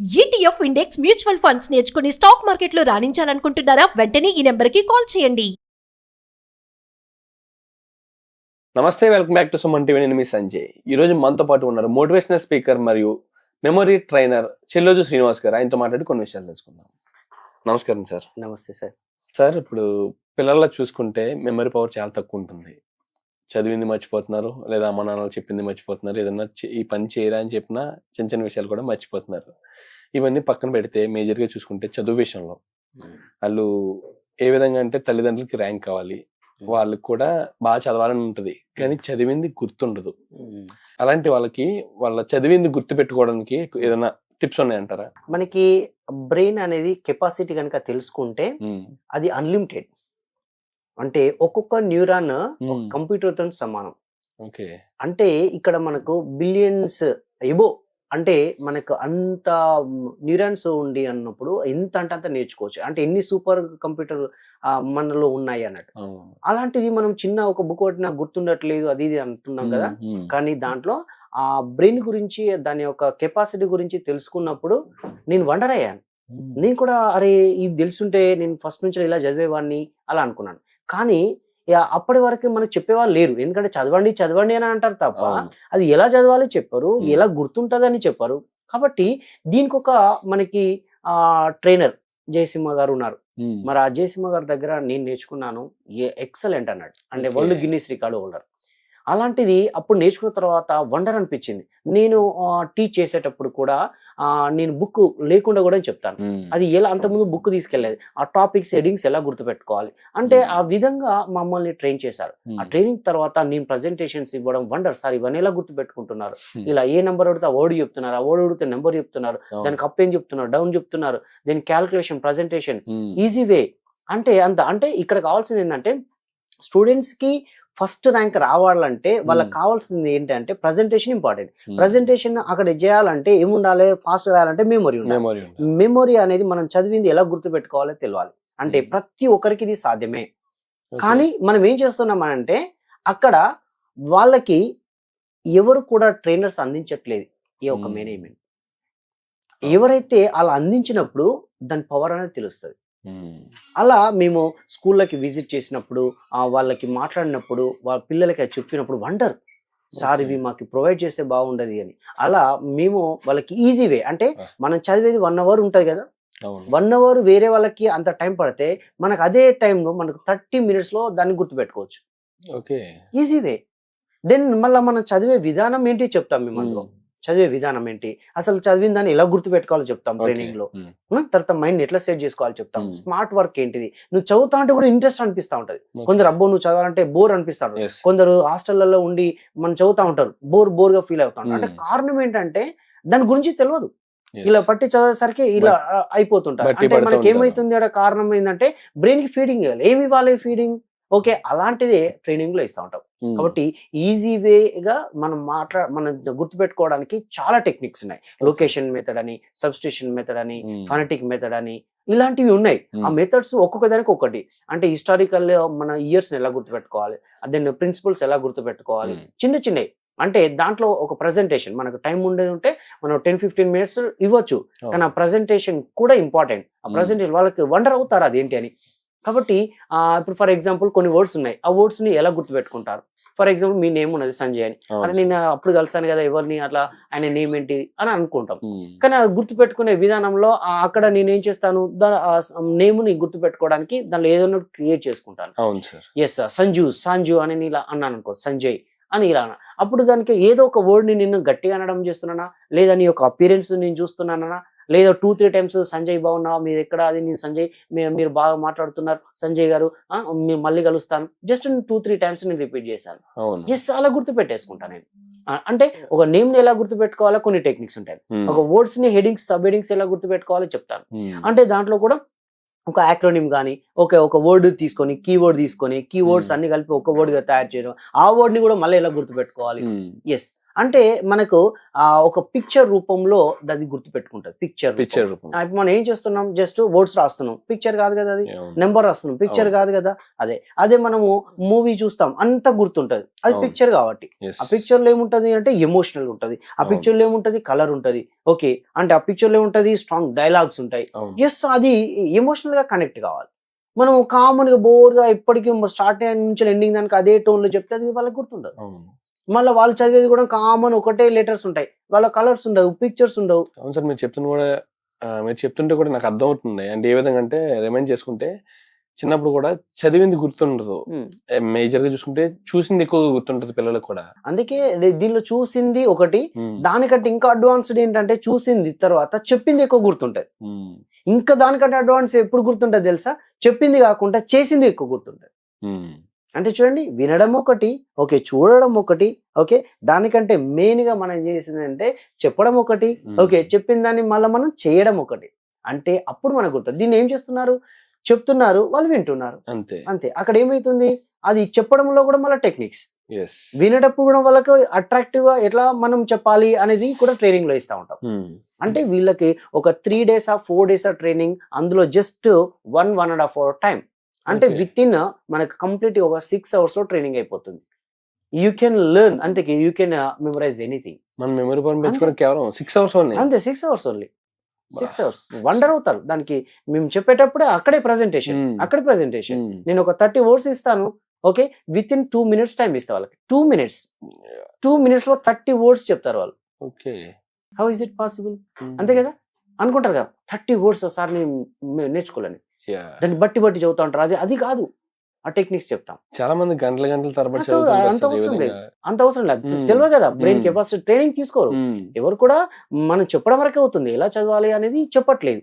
ETF index mutual funds నేర్చుకుని stock మార్కెట్లో రాణించాలనుకుంటున్నారా? వెంటనే ఈ నెంబర్కి కాల్ చేయండి. నమస్తే, welcome back to Suman TV. నేను మీ సంజయ్. ఈ రోజు మనతో పాటు ఉన్నారు మోటివేషనల్ స్పీకర్ మరియు మెమరీ ట్రైనర్ చెల్లోజు శ్రీనివాస్ గారు. ఆయనతో మాట్లాడి కొన్ని విషయాలు తెలుసుకుందాం. నమస్కారం సార్. నమస్తే సార్. సార్, ఇప్పుడు పిల్లల్లో చూసుకుంటే మెమరీ పవర్ చాలా తక్కువ ఉంటుంది. చదివింది మర్చిపోతున్నారు, లేదా అమ్మ నాన్నలు చెప్పింది మర్చిపోతున్నారు, ఏదన్నా ఈ పని చేయరా అని చెప్పినా చిన్న చిన్న విషయాలు కూడా మర్చిపోతున్నారు. ఇవన్నీ పక్కన పెడితే మేజర్గా చూసుకుంటే చదువు విషయంలో వాళ్ళు ఏ విధంగా అంటే తల్లిదండ్రులకి ర్యాంక్ కావాలి, వాళ్ళకి కూడా బాగా చదవాలని ఉంటుంది, కానీ చదివింది గుర్తుండదు. అలాంటి వాళ్ళకి వాళ్ళ చదివింది గుర్తు పెట్టుకోవడానికి ఏదైనా టిప్స్ ఉన్నాయంటారా? మనకి బ్రెయిన్ అనేది కెపాసిటీ కనుక తెలుసుకుంటే అది అన్లిమిటెడ్. అంటే ఒక్కొక్క న్యూరాన్ కంప్యూటర్ తో సమానం. ఓకే. అంటే ఇక్కడ మనకు బిలియన్స్ ఎబో, అంటే మనకు అంత న్యూరాన్స్ ఉండి అన్నప్పుడు ఎంత అంటే అంత నేర్చుకోవచ్చు. అంటే ఎన్ని సూపర్ కంప్యూటర్ మనలో ఉన్నాయి అన్నట్టు. అలాంటిది మనం చిన్న ఒక బుక్ ఒకటి నాకు గుర్తుండట్లేదు అది ఇది అంటున్నాం కదా, కానీ దాంట్లో ఆ బ్రెయిన్ గురించి దాని యొక్క కెపాసిటీ గురించి తెలుసుకున్నప్పుడు నేను వండర్ అయ్యాను. నేను కూడా అరే ఇది తెలుసుంటే నేను ఫస్ట్ నుంచి ఇలా చదివేవాడిని అలా అనుకున్నాను. కానీ అప్పటి వరకు మనకు చెప్పేవాళ్ళు లేరు. ఎందుకంటే చదవండి చదవండి అని అంటారు తప్ప అది ఎలా చదవాలి చెప్పరు, ఎలా గుర్తుంటదని చెప్పరు. కాబట్టి దీనికి ఒక మనకి ట్రైనర్ జయసింహ గారు ఉన్నారు. మరి ఆ జయసింహ గారి దగ్గర నేను నేర్చుకున్నాను ఎక్సలెంట్ అన్నాడు, అంటే వరల్డ్ గిన్నీస్ రికార్డు హోల్డర్. అలాంటిది అప్పుడు నేర్చుకున్న తర్వాత వండర్ అనిపించింది. నేను టీచ్ చేసేటప్పుడు కూడా నేను బుక్ లేకుండా కూడా చెప్తాను. అది ఎలా అంతకుముందు బుక్ తీసుకెళ్లేదు, ఆ టాపిక్స్ హెడింగ్స్ ఎలా గుర్తుపెట్టుకోవాలి అంటే ఆ విధంగా మమ్మల్ని ట్రైన్ చేశారు. ఆ ట్రైనింగ్ తర్వాత నేను ప్రజెంటేషన్స్ ఇవ్వడం వండర్. సార్ ఇవన్నీ ఎలా గుర్తుపెట్టుకుంటున్నారు, ఇలా ఏ నెంబర్ అడిగితే ఆ వర్డ్ చెప్తున్నారు, ఆ వర్డ్ అడిగితే నెంబర్ చెప్తున్నారు, దానికి అప్ ఏం చెప్తున్నారు, డౌన్ చెప్తున్నారు, దీని క్యాల్కులేషన్ ప్రజెంటేషన్ ఈజీ వే. అంటే అంటే ఇక్కడ కావాల్సింది ఏంటంటే స్టూడెంట్స్ కి ఫస్ట్ ర్యాంక్ రావాలంటే వాళ్ళకి కావాల్సింది ఏంటంటే ప్రజెంటేషన్ ఇంపార్టెంట్. ప్రజెంటేషన్ అక్కడ చేయాలంటే ఏముండాలి, ఫాస్ట్ రాయాలంటే మెమొరీ ఉండాలి. మెమొరీ అనేది మనం చదివింది ఎలా గుర్తు పెట్టుకోవాలో తెలియాలి. అంటే ప్రతి ఒక్కరికి ఇది సాధ్యమే. కానీ మనం ఏం చేస్తున్నామనంటే అక్కడ వాళ్ళకి ఎవరు కూడా ట్రైనర్స్ అందించట్లేదు ఈ ఒక మేనేజ్మెంట్. ఎవరైతే అలా అందించినప్పుడు దాని పవర్ అనేది తెలుస్తుంది. అలా మేము స్కూళ్ళకి విజిట్ చేసినప్పుడు వాళ్ళకి మాట్లాడినప్పుడు వాళ్ళ పిల్లలకి చెప్పినప్పుడు వండర్ సార్ ఇవి మాకు ప్రొవైడ్ చేస్తే బాగుండదు అని. అలా మేము వాళ్ళకి ఈజీ వే, అంటే మనం చదివేది 1 అవర్ ఉంటుంది కదా, 1 అవర్ వేరే వాళ్ళకి అంత టైం పడితే మనకు అదే టైంలో మనకు 30 minutes లో దాన్ని గుర్తుపెట్టుకోవచ్చు. Easy way. దెన్ మళ్ళీ మనం చదివే విధానం ఏంటి చెప్తాం మేము అందులో. చదివే విధానం ఏంటి, అసలు చదివిన దాన్ని ఎలా గుర్తు పెట్టుకోవాలో చెప్తాం ట్రైనింగ్ లో. తర్వాత మైండ్ ఎట్లా సెట్ చేసుకోవాలో చెప్తాం. స్మార్ట్ వర్క్ ఏంటిది, నువ్వు చదువుతా అంటే కూడా ఇంట్రెస్ట్ అనిపిస్తా ఉంటది. కొందరు అబ్బో నువ్వు చదవాలంటే బోర్ అనిపిస్తా ఉంటది. కొందరు హాస్టళ్లలో ఉండి మనం చదువుతా ఉంటారు, బోర్ గా ఫీల్ అవుతా ఉంటారు. అంటే కారణం ఏంటంటే దాని గురించి తెలియదు, ఇలా పట్టి చదివేసరికి ఇలా అయిపోతుంటారు. అంటే మనకి ఏమైతుంది అక్కడ కారణం ఏంటంటే బ్రెయిన్ కి ఫీడింగ్ ఇవ్వాలి. ఏమి ఇవ్వాలి ఫీడింగ్, ఓకే అలాంటిదే ట్రైనింగ్ లో ఇస్తా ఉంటాం. కాబట్టి ఈజీ వేగా మనం గుర్తుపెట్టుకోవడానికి చాలా టెక్నిక్స్ ఉన్నాయి. లొకేషన్ మెథడ్ అని, సబ్స్టిట్యూషన్ మెథడ్ అని, ఫనెటిక్ మెథడ్ అని, ఇలాంటివి ఉన్నాయి. ఆ మెథడ్స్ ఒక్కొక్క దానికి ఒకటి. అంటే హిస్టారికల్ మన ఇయర్స్ ఎలా గుర్తుపెట్టుకోవాలి, అదే ప్రిన్సిపల్స్ ఎలా గుర్తుపెట్టుకోవాలి, చిన్న చిన్నవి. అంటే దాంట్లో ఒక ప్రజెంటేషన్ మనకు టైం ఉండేది ఉంటే మనం 10-15 minutes ఇవ్వచ్చు, కానీ ఆ ప్రజెంటేషన్ కూడా ఇంపార్టెంట్. ఆ ప్రజెంటేషన్ వాళ్ళకి వండర్ అవుతారు అదేంటి అని. కాబట్టి ఇప్పుడు ఫర్ ఎగ్జాంపుల్ కొన్ని వర్డ్స్ ఉన్నాయి, ఆ వర్డ్స్ ని ఎలా గుర్తుపెట్టుకుంటారు. ఫర్ ఎగ్జాంపుల్ మీ నేమ్ ఉన్నది సంజయ్ అని, అంటే నేను అప్పుడు కలిసాను కదా ఎవరిని, అట్లా ఆయన నేమ్ ఏంటి అని అనుకుంటాం. కానీ గుర్తుపెట్టుకునే విధానంలో అక్కడ నేను ఏం చేస్తాను, నేమ్ ని గుర్తుపెట్టుకోవడానికి దానిలో ఏదైనా క్రియేట్ చేసుకుంటాను. ఎస్ సంజు అని ఇలా అన్నాను అనుకో, సంజయ్ అని ఇలా అన్నా. అప్పుడు దానికి ఏదో ఒక వర్డ్ ని నేను గట్టిగా అనడం చేస్తున్నానా, లేదా నీ యొక్క అపియరెన్స్ నేను చూస్తున్నానా, లేదా 2-3 times సంజయ్ బాగున్నావా, మీరు ఎక్కడ, అది నేను సంజయ్ మీరు బాగా మాట్లాడుతున్నారు సంజయ్ గారు, మీరు మళ్ళీ కలుస్తాను, జస్ట్ 2-3 times నేను రిపీట్ చేశాను. ఎస్ అలా గుర్తు పెట్టేసుకుంటాను నేను. అంటే ఒక నేమ్ ని ఎలా గుర్తు పెట్టుకోవాలో కొన్ని టెక్నిక్స్ ఉంటాయి. ఒక వర్డ్స్ ని హెడింగ్స్ సబ్ హెడింగ్స్ ఎలా గుర్తు పెట్టుకోవాలో చెప్తాను. అంటే దాంట్లో కూడా ఒక యాక్రోనిమ్ కానీ, ఒక వర్డ్ తీసుకొని కీవర్డ్ తీసుకొని కీవర్డ్స్ అన్ని కలిపి ఒక వర్డ్ గా తయారు చేయడం, ఆ వర్డ్ ని కూడా మళ్ళీ ఎలా గుర్తుపెట్టుకోవాలి. ఎస్ అంటే మనకు ఒక పిక్చర్ రూపంలో అది గుర్తు పెట్టుకుంటది. పిక్చర్ రూపం. ఇప్పుడు మనం ఏం చేస్తున్నాం, జస్ట్ వర్డ్స్ రాస్తున్నాం, పిక్చర్ కాదు కదా అది, అవును. నెంబర్ రాస్తున్నాం, పిక్చర్ అవును. కాదు కదా. అదే మనము మూవీ చూస్తాం, అంత గుర్తుంటది, అది అవును. పిక్చర్ కాబట్టి. Yes. ఆ పిక్చర్ లో ఏముంటది అంటే ఎమోషనల్ ఉంటది, ఆ అవును. పిక్చర్ లో ఏముంటది కలర్ ఉంటది. ఓకే, అంటే ఆ పిక్చర్ లో ఏముంటది స్ట్రాంగ్ డైలాగ్స్ ఉంటాయి. అవును. ఎస్, అది ఎమోషనల్ గా కనెక్ట్ కావాలి. మనం కామన్ గా బోర్ గా ఎప్పటికీ స్టార్ట్ అయిన నుంచి ఎండింగ్ దానికి అదే టోన్ లో చెప్తే అది వాళ్ళకి గుర్తుండదు. అవును. మళ్ళీ వాళ్ళు చదివేది కూడా కామన్ ఒకటే లెటర్స్ ఉంటాయి, వాళ్ళ కలర్స్ ఉండవు, పిక్చర్స్ ఉండవు. అవును సార్, మీరు చెప్తుంటే కూడా నాకు అర్థం అవుతుంది. అంటే ఏ విధంగా అంటే రిమైండ్ చేసుకుంటే చిన్నప్పుడు కూడా చదివింది గుర్తుండదు. మేజర్ గా చూసుకుంటే చూసింది ఎక్కువగా గుర్తుంటది పిల్లలకు కూడా. అందుకే దీనిలో చూసింది ఒకటి, ఉమ్. దానికంటే ఇంకా అడ్వాన్స్డ్ ఏంటంటే చూసింది తర్వాత చెప్పింది ఎక్కువ గుర్తుంటది. ఉమ్. ఇంకా దానికంటే అడ్వాన్స్ ఎప్పుడు గుర్తుంటది తెలుసా, చెప్పింది కాకుండా చేసింది ఎక్కువ గుర్తుంటది. ఉమ్. అంటే చూడండి, వినడం ఒకటి, ఓకే, చూడడం ఒకటి, ఓకే, దానికంటే మెయిన్ గా మనం చేసింది అంటే చెప్పడం ఒకటి, ఓకే, చెప్పిన దాన్ని మళ్ళీ మనం చేయడం ఒకటి. అంటే అప్పుడు మనకు గుర్తుంది. దీన్ని ఏం చేస్తున్నారు, చెప్తున్నారు, వాళ్ళు వింటున్నారు, అంతే. అంతే. అక్కడ ఏమైతుంది, అది చెప్పడంలో కూడా మళ్ళీ టెక్నిక్స్, ఎస్. వినేటప్పుడు కూడా వాళ్ళకి అట్రాక్టివ్ గా ఎట్లా మనం చెప్పాలి అనేది కూడా ట్రైనింగ్ లో ఇస్తా ఉంటాం. అంటే వీళ్ళకి ఒక 3 days 4 days ట్రైనింగ్, అందులో జస్ట్ 1.5 hour టైం. అంటే Okay. విత్ ఇన్ మనకు కంప్లీట్ ఒక 6 hours లో ట్రైనింగ్ అయిపోతుంది. యూ కెన్ లెర్న్, అంతే, యూ కెన్ మెమరైజ్ ఎనీథింగ్. మన మెమరీ పవర్ పెంచుకోవడం కేవలం 6 hours ఓన్లీ. అంతే, 6 hours ఓన్లీ, 6 hours. వండర్ అవుతారు దానికి. మేము చెప్పేటప్పుడే అక్కడే ప్రెజెంటేషన్, అక్కడే ప్రెజెంటేషన్. నేను ఒక 30 words ఇస్తాను, okay, with in 2 minutes time ఇస్తా వాళ్ళకి. 2 minutes లో 30 words చెప్తారు వాళ్ళు. Okay. How is it possible? అంతే కదా అనుకుంటారు కదా, 30 words సార్ నేను నేర్చుకోలేని, దాన్ని బట్టి చదువుతా ఉంటారు. అది కాదు, ఆ టెక్నిక్స్ చెప్తాం. చాలా మంది గంటల తరబడి అంత అవసరం లేదు, తెలియదు కదా, బ్రెయిన్ కెపాసిటీ ట్రైనింగ్ తీసుకోరు ఎవరు కూడా. మనం చెప్పడం వరకే అవుతుంది, ఎలా చదవాలి అనేది చెప్పట్లేదు.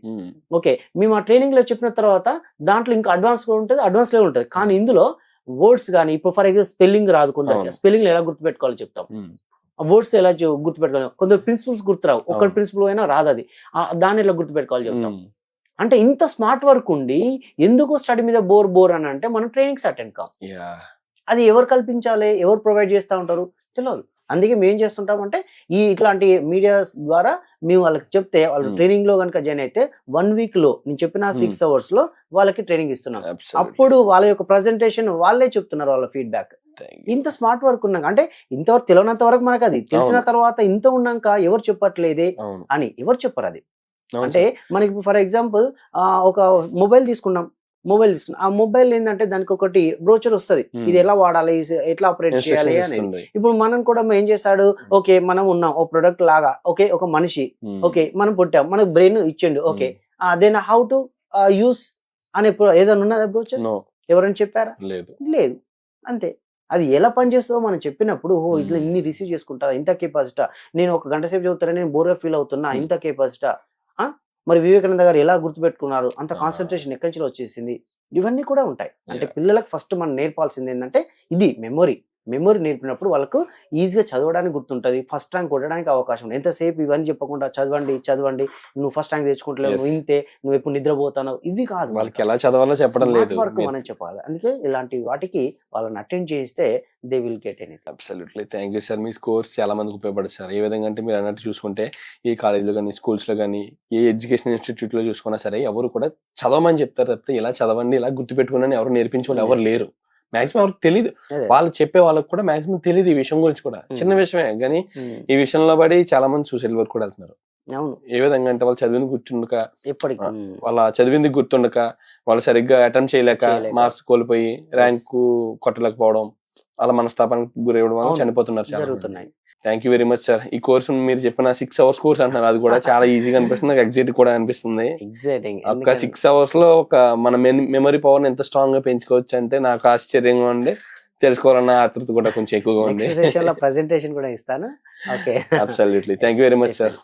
ఓకే, మేము ఆ ట్రైనింగ్ లో చెప్పిన తర్వాత దాంట్లో ఇంకా అడ్వాన్స్ కూడా ఉంటుంది, అడ్వాన్స్ లెవెల్ ఉంటుంది. కానీ ఇందులో వర్డ్స్ కానీ, ఇప్పుడు ఫర్ ఎగ్జాంపుల్ స్పెల్లింగ్ రాదు కొందరికి, స్పెల్లింగ్ ఎలా గుర్తుపెట్టుకోవాలో చెప్తాం. వర్డ్స్ ఎలా గుర్తుపెట్టుకోవాలి, కొందరు ప్రిన్సిపల్స్ గుర్తురావు, ఒక్క ప్రిన్సిపల్ అయినా రాదు, అది దాన్ని ఎలా గుర్తుపెట్టుకోవాలి చెప్తాం. అంటే ఇంత స్మార్ట్ వర్క్ ఉండి ఎందుకు స్టడీ మీద బోర్ అని అంటే మనం ట్రైనింగ్స్ అటెండ్ కాం. అది ఎవరు కల్పించాలి, ఎవరు ప్రొవైడ్ చేస్తూ ఉంటారు తెలియదు. అందుకే మేము ఏం చేస్తుంటాం అంటే ఇట్లాంటి మీడియాస్ ద్వారా మేము వాళ్ళకి చెప్తే, వాళ్ళు ట్రైనింగ్ లో కనుక జాయిన్ అయితే 1 week లో నేను చెప్పిన 6 hours లో వాళ్ళకి ట్రైనింగ్ ఇస్తున్నాం. అప్పుడు వాళ్ళ యొక్క ప్రెజెంటేషన్ వాళ్ళే చెప్తున్నారు, వాళ్ళ ఫీడ్బ్యాక్. ఇంత స్మార్ట్ వర్క్ ఉన్నాక, అంటే ఇంతవరకు తెలియనంత వరకు మనకు అది తెలిసిన తర్వాత ఇంత ఉన్నాక ఎవరు చెప్పట్లేదే అని ఎవరు చెప్పరు. అది అంటే మనకి ఫర్ ఎగ్జాంపుల్ ఒక మొబైల్ తీసుకున్నాం, ఆ మొబైల్ ఏంటంటే దానికి ఒకటి బ్రోచర్ వస్తుంది, ఇది ఎలా వాడాలి, ఎట్లా ఆపరేట్ చేయాలి అనేది. ఇప్పుడు మనం కూడా ఏం చేశాడు, ఓకే, మనం ఉన్నాం ఓ ప్రొడక్ట్ లాగా, ఓకే, ఒక మనిషి, ఓకే, మనం పుట్టాం, మనకు బ్రెయిన్ ఇచ్చిండు, okay, then how to use అనే ఏదైనా ఉన్నదా బ్రోచర్? ఎవరైనా చెప్పారా? లేదు. అంతే, అది ఎలా పనిచేస్తుందో మనం చెప్పినప్పుడు, ఇట్లా ఇన్ని రిసీవ్ చేసుకుంటా, ఇంత కెపాసిటీ, నేను ఒక గంట సేపు చదువుతారా, నేను బోర్గా ఫీల్ అవుతున్నా, ఇంత కెపాసిటీ. మరి వివేకానంద గారు ఎలా గుర్తుపెట్టుకున్నారు, అంత కాన్సన్ట్రేషన్ ఎక్కడి నుంచి వచ్చేసింది, ఇవన్నీ కూడా ఉంటాయి. అంటే పిల్లలకు ఫస్ట్ మనం నేర్పాల్సింది ఏంటంటే ఇది మెమొరీ నేర్పినప్పుడు వాళ్ళకు ఈజీగా చదవడానికి గుర్తుంటది, ఫస్ట్ ర్యాంక్ కొట్టడానికి అవకాశం ఉంది. ఎంతసేపు ఇవన్నీ చెప్పకుండా చదవండి, నువ్వు ఫస్ట్ ర్యాంక్ తెచ్చుకుంటలేవు, నువ్వు ఇంతే, నువ్వు ఎప్పుడు నిద్రపోతావు, ఇవి కాదు. వాళ్ళకి ఎలా చదవాలో చెప్పడం లేదు, వర్క్ మనం చెప్పాలి. అందుకే ఇలాంటి వాటికి వాళ్ళని అటెండ్ చేస్తే they will get anything. Absolutely, thank you sir. Me course చాలా మందికి ఉపయోగపడుతుంది సార్. ఏ విధంగా అంటే మీరు అన్నట్టు చూసుకుంటే ఈ కాలేజ్లో కానీ, స్కూల్స్లో కానీ, ఏ ఎడ్యుకేషన్ ఇన్స్టిట్యూట్లో చూసుకున్నా సరే ఎవరు కూడా చదవమని చెప్తారు తప్పితే ఇలా చదవండి, ఇలా గుర్తుపెట్టుకుని ఎవరు నేర్పించే వాళ్ళు ఎవరు లేరు. మాక్సిమం ఎవరికి తెలియదు, వాళ్ళు చెప్పే వాళ్ళకి కూడా మాక్సిమం తెలియదు ఈ విషయం గురించి కూడా. చిన్న విషయమే కానీ ఈ విషయంలో పడి చాలా మంది సూసైడ్ వరకు కూడా వెళ్తున్నారు. ఏ విధంగా అంటే వాళ్ళు చదివింది గుర్తుండక, వాళ్ళ చదివింది గుర్తుండక, వాళ్ళు సరిగ్గా అటెంప్ట్ చేయలేక మార్క్స్ కోల్పోయి ర్యాంకు కొట్టలేకపోవడం, అలా మనస్తాపానికి గురవడం వల్ల చనిపోతున్నారు చాలా. Thank you very much sir. ఈ కోర్సు మీరు చెప్పిన 6 hours కోర్స్ అంటున్నారు, అది కూడా చాలా ఈజీగా అనిపిస్తుంది, నాకు ఎగ్జైట్ కూడా అనిపిస్తుంది. ఒక 6 hours లో ఒక మన మెమరీ పవర్ ఎంత స్ట్రాంగ్ గా పెంచుకోవచ్చు అంటే నాకు ఆశ్చర్యంగా ఉండి తెలుసుకోవాలన్న ఆతృత కూడా కొంచెం ఎక్కువగా ఉంది. ప్రెజెంటేషన్ కూడా ఇస్తాను. Okay, absolutely, thank you very much sir.